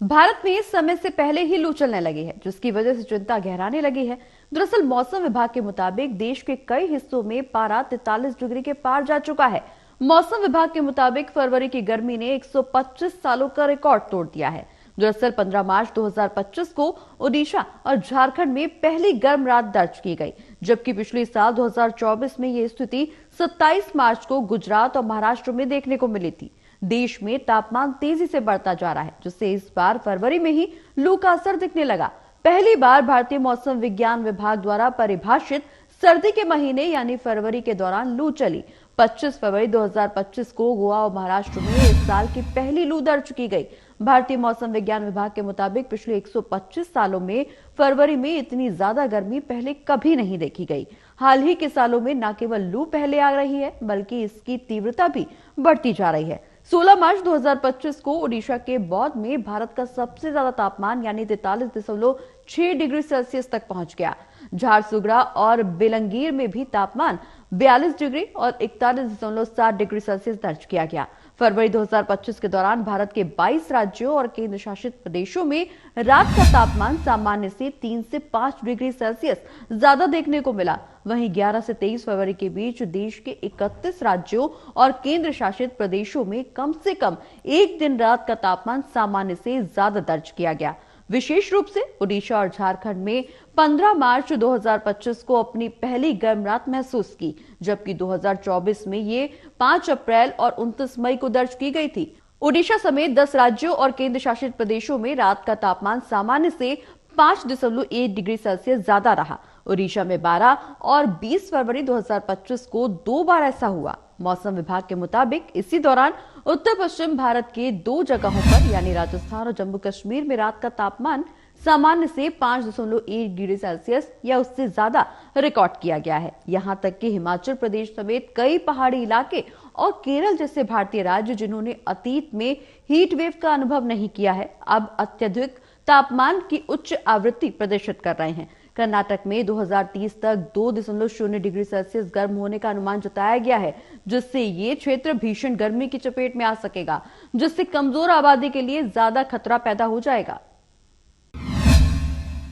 भारत में इस समय से पहले ही लू चलने लगी है, जिसकी वजह से चिंता गहराने लगी है। दरअसल मौसम विभाग के मुताबिक देश के कई हिस्सों में पारा 43 डिग्री के पार जा चुका है। मौसम विभाग के मुताबिक फरवरी की गर्मी ने 125 सालों का रिकॉर्ड तोड़ दिया है। दरअसल 15 मार्च 2025 को ओडिशा और झारखंड में पहली गर्म रात दर्ज की गई, जबकि पिछले साल 2024 में यह स्थिति 27 मार्च को गुजरात और महाराष्ट्र में देखने को मिली थी। देश में तापमान तेजी से बढ़ता जा रहा है, जिससे इस बार फरवरी में ही लू का असर दिखने लगा। पहली बार भारतीय मौसम विज्ञान विभाग द्वारा परिभाषित सर्दी के महीने यानी फरवरी के दौरान लू चली। 25 फरवरी 2025 को गोवा और महाराष्ट्र में इस साल की पहली लू दर्ज की गई। भारतीय मौसम विज्ञान विभाग के मुताबिक पिछले 125 सालों में फरवरी में इतनी ज्यादा गर्मी पहले कभी नहीं देखी गई। हाल ही के सालों में न केवल लू पहले आ रही है, बल्कि इसकी तीव्रता भी बढ़ती जा रही है। 16 मार्च 2025 को ओडिशा के बौद्ध में भारत का सबसे ज्यादा तापमान यानी 43.6 डिग्री सेल्सियस तक पहुंच गया। झारसुगड़ा और बेलंगीर में भी तापमान 42 डिग्री और 41.7 डिग्री सेल्सियस दर्ज किया गया। फरवरी 2025 के दौरान भारत के 22 राज्यों और केंद्र शासित प्रदेशों में रात का तापमान सामान्य से 3 से 5 डिग्री सेल्सियस ज्यादा देखने को मिला। वहीं 11 से 23 फरवरी के बीच देश के 31 राज्यों और केंद्र शासित प्रदेशों में कम से कम एक दिन रात का तापमान सामान्य से ज्यादा दर्ज किया गया। विशेष रूप से ओडिशा और झारखंड में 15 मार्च 2025 को अपनी पहली गर्म रात महसूस की, जबकि 2024 में ये 5 अप्रैल और 29 मई को दर्ज की गई थी। ओडिशा समेत 10 राज्यों और केंद्र शासित प्रदेशों में रात का तापमान सामान्य से 5.1 डिग्री सेल्सियस ज्यादा रहा। ओडिशा में 12 और 20 फरवरी 2025 को 2 बार ऐसा हुआ। मौसम विभाग के मुताबिक इसी दौरान उत्तर पश्चिम भारत के 2 जगहों पर यानी राजस्थान और जम्मू कश्मीर में रात का तापमान सामान्य से 5.1 डिग्री सेल्सियस या उससे ज्यादा रिकॉर्ड किया गया है। यहां तक कि हिमाचल प्रदेश समेत कई पहाड़ी इलाके और केरल जैसे भारतीय राज्य, जिन्होंने अतीत में हीट वेव का अनुभव नहीं किया है, अब अत्यधिक तापमान की उच्च आवृत्ति प्रदर्शित कर रहे हैं। कर्नाटक में 2030 तक 2.0 डिग्री सेल्सियस गर्म होने का अनुमान जताया गया है, जिससे ये क्षेत्र भीषण गर्मी की चपेट में आ सकेगा, जिससे कमजोर आबादी के लिए ज्यादा खतरा पैदा हो जाएगा।